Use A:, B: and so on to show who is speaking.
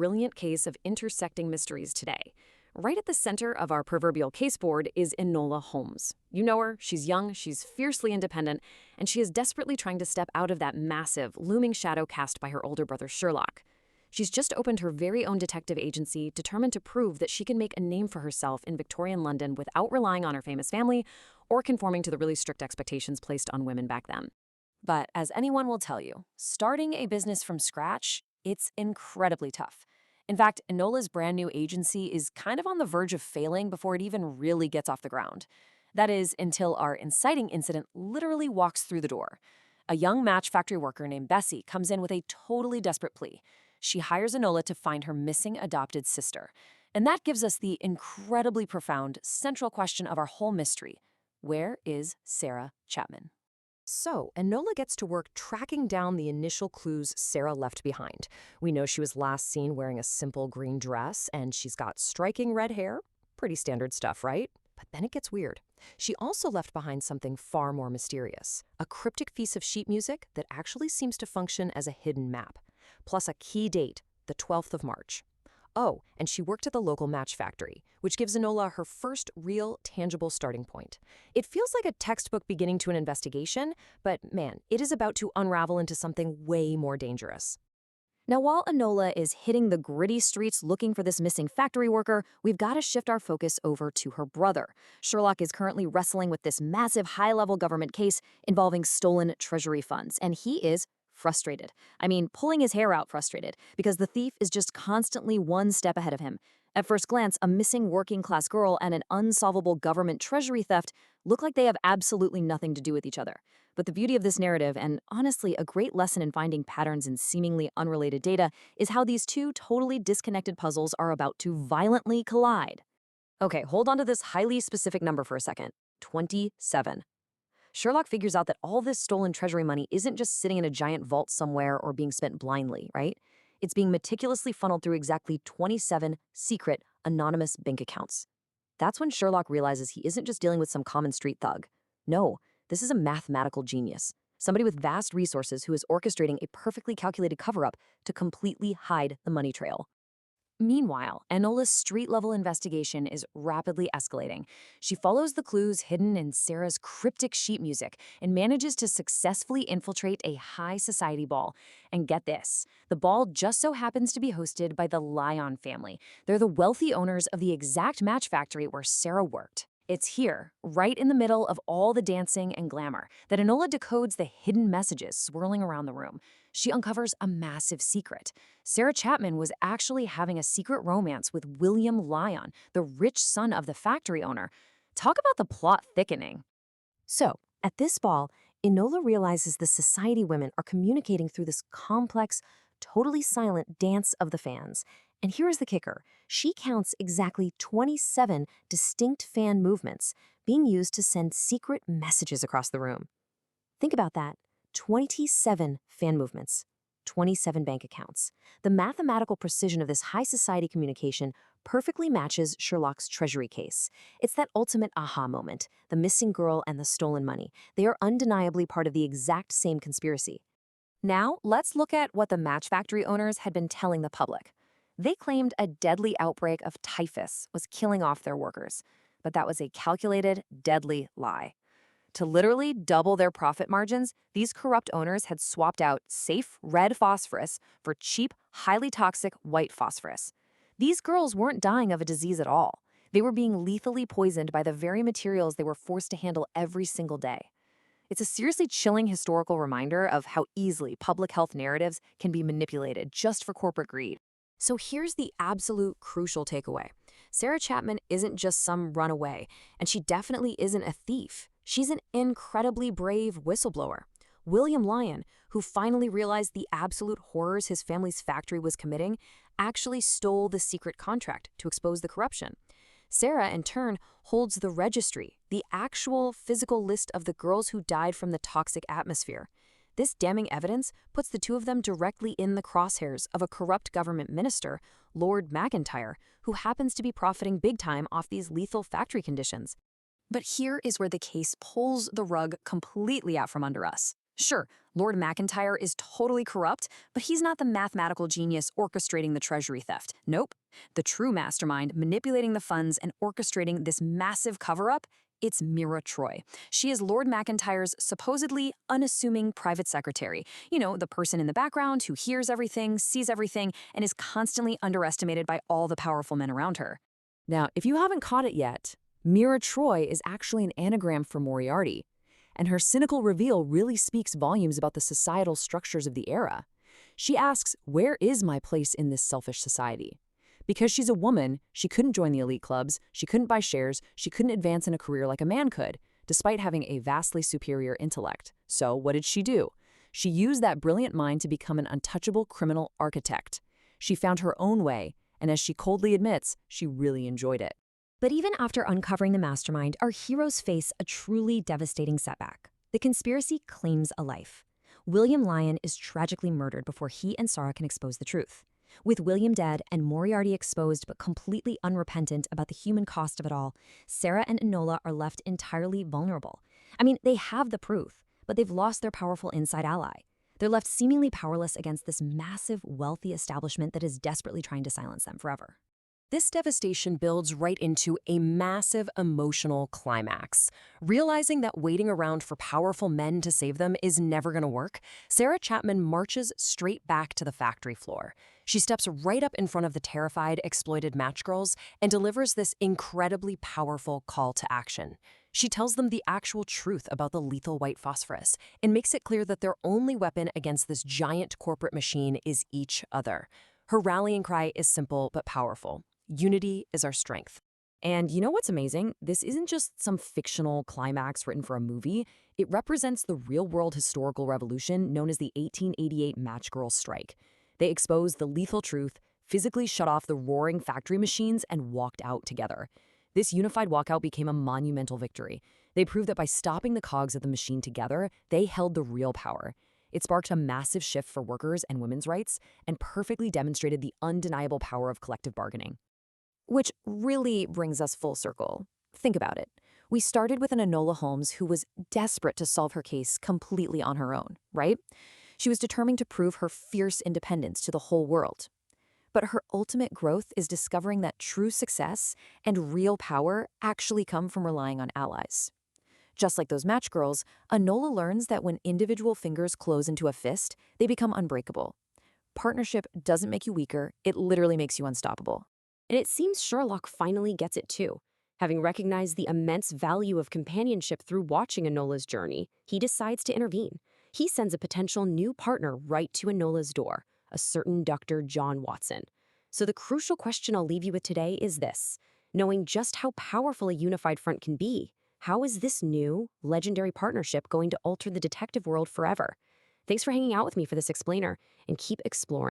A: brilliant case of intersecting mysteries today. Right at the center of our proverbial caseboard is Enola Holmes. You know her, she's young, she's fiercely independent, and she is desperately trying to step out of that massive, looming shadow cast by her older brother Sherlock. She's just opened her very own detective agency, determined to prove that she can make a name for herself in Victorian London without relying on her famous family or conforming to the really strict expectations placed on women back then. But as anyone will tell you, starting a business from scratch, it's incredibly tough. In fact, Enola's brand new agency is kind of on the verge of failing before it even really gets off the ground. That is, until our inciting incident literally walks through the door. A young match factory worker named Bessie comes in with a totally desperate plea. She hires Enola to find her missing adopted sister. And that gives us the incredibly profound central question of our whole mystery. Where is Sarah Chapman? So, Enola gets to work tracking down the initial clues Sarah left behind. We know she was last seen wearing a simple green dress, and she's got striking red hair. Pretty standard stuff, right? But then it gets weird. She also left behind something far more mysterious, a cryptic piece of sheet music that actually seems to function as a hidden map, plus a key date, the 12th of March. Oh, and she worked at the local match factory, which gives Enola her first real, tangible starting point. It feels like a textbook beginning to an investigation, but man, it is about to unravel into something way more dangerous. Now, while Enola is hitting the gritty streets looking for this missing factory worker, we've got to shift our focus over to her brother. Sherlock is currently wrestling with this massive high-level government case involving stolen treasury funds, and he is frustrated. I mean, pulling his hair out frustrated, because the thief is just constantly one step ahead of him. At first glance, a missing working-class girl and an unsolvable government treasury theft look like they have absolutely nothing to do with each other. But the beauty of this narrative, and honestly a great lesson in finding patterns in seemingly unrelated data, is how these two totally disconnected puzzles are about to violently collide. Okay, hold on to this highly specific number for a second. 27. Sherlock figures out that all this stolen treasury money isn't just sitting in a giant vault somewhere or being spent blindly, right? It's being meticulously funneled through exactly 27 secret, anonymous bank accounts. That's when Sherlock realizes he isn't just dealing with some common street thug. No, this is a mathematical genius. Somebody with vast resources who is orchestrating a perfectly calculated cover-up to completely hide the money trail. Meanwhile, Enola's street-level investigation is rapidly escalating. She follows the clues hidden in Sarah's cryptic sheet music and manages to successfully infiltrate a high society ball. And get this, the ball just so happens to be hosted by the Lyon family. They're the wealthy owners of the exact match factory where Sarah worked. It's here, right in the middle of all the dancing and glamour, that Enola decodes the hidden messages swirling around the room. She uncovers a massive secret. Sarah Chapman was actually having a secret romance with William Lyon, the rich son of the factory owner. Talk about the plot thickening. So, at this ball, Enola realizes the society women are communicating through this complex, totally silent dance of the fans. And here is the kicker. She counts exactly 27 distinct fan movements being used to send secret messages across the room. Think about that. 27 fan movements, 27 bank accounts. The mathematical precision of this high society communication perfectly matches Sherlock's treasury case. It's that ultimate aha moment, the missing girl and the stolen money. They are undeniably part of the exact same conspiracy. Now, let's look at what the match factory owners had been telling the public. They claimed a deadly outbreak of typhus was killing off their workers, but that was a calculated, deadly lie. To literally double their profit margins, these corrupt owners had swapped out safe red phosphorus for cheap, highly toxic white phosphorus. These girls weren't dying of a disease at all. They were being lethally poisoned by the very materials they were forced to handle every single day. It's a seriously chilling historical reminder of how easily public health narratives can be manipulated just for corporate greed. So here's the absolute crucial takeaway. Sarah Chapman isn't just some runaway, and she definitely isn't a thief. She's an incredibly brave whistleblower. William Lyon, who finally realized the absolute horrors his family's factory was committing, actually stole the secret contract to expose the corruption. Sarah, in turn, holds the registry, the actual physical list of the girls who died from the toxic atmosphere. This damning evidence puts the two of them directly in the crosshairs of a corrupt government minister, Lord McIntyre, who happens to be profiting big time off these lethal factory conditions. But here is where the case pulls the rug completely out from under us.
B: Sure, Lord McIntyre is totally corrupt, but he's not the mathematical genius orchestrating the treasury theft. Nope. The true mastermind manipulating the funds and orchestrating this massive cover-up, it's Mira Troy. She is Lord McIntyre's supposedly unassuming private secretary. You know, the person in the background who hears everything, sees everything, and is constantly underestimated by all the powerful men around her.
A: Now, if you haven't caught it yet, Mira Troy is actually an anagram for Moriarty, and her cynical reveal really speaks volumes about the societal structures of the era. She asks, where is my place in this selfish society? Because she's a woman, she couldn't join the elite clubs, she couldn't buy shares, she couldn't advance in a career like a man could, despite having a vastly superior intellect. So what did she do? She used that brilliant mind to become an untouchable criminal architect. She found her own way, and as she coldly admits, she really enjoyed it.
C: But even after uncovering the mastermind, our heroes face a truly devastating setback. The conspiracy claims a life. William Lyon is tragically murdered before he and Sarah can expose the truth. With William dead and Moriarty exposed but completely unrepentant about the human cost of it all, Sarah and Enola are left entirely vulnerable. I mean, they have the proof, but they've lost their powerful inside ally. They're left seemingly powerless against this massive, wealthy establishment that is desperately trying to silence them forever.
D: This devastation builds right into a massive emotional climax. Realizing that waiting around for powerful men to save them is never going to work, Sarah Chapman marches straight back to the factory floor. She steps right up in front of the terrified, exploited match girls and delivers this incredibly powerful call to action. She tells them the actual truth about the lethal white phosphorus and makes it clear that their only weapon against this giant corporate machine is each other. Her rallying cry is simple but powerful. Unity is our strength.
A: And you know what's amazing? This isn't just some fictional climax written for a movie. It represents the real-world historical revolution known as the 1888 Match Girl Strike. They exposed the lethal truth, physically shut off the roaring factory machines, and walked out together. This unified walkout became a monumental victory. They proved that by stopping the cogs of the machine together, they held the real power. It sparked a massive shift for workers and women's rights and perfectly demonstrated the undeniable power of collective bargaining. Which really brings us full circle. Think about it. We started with an Enola Holmes who was desperate to solve her case completely on her own, right? She was determined to prove her fierce independence to the whole world. But her ultimate growth is discovering that true success and real power actually come from relying on allies. Just like those match girls, Enola learns that when individual fingers close into a fist, they become unbreakable. Partnership doesn't make you weaker, it literally makes you unstoppable.
E: And it seems Sherlock finally gets it too. Having recognized the immense value of companionship through watching Enola's journey, he decides to intervene. He sends a potential new partner right to Enola's door, a certain Dr. John Watson. So the crucial question I'll leave you with today is this. Knowing just how powerful a unified front can be, how is this new, legendary partnership going to alter the detective world forever? Thanks for hanging out with me for this explainer, and keep exploring.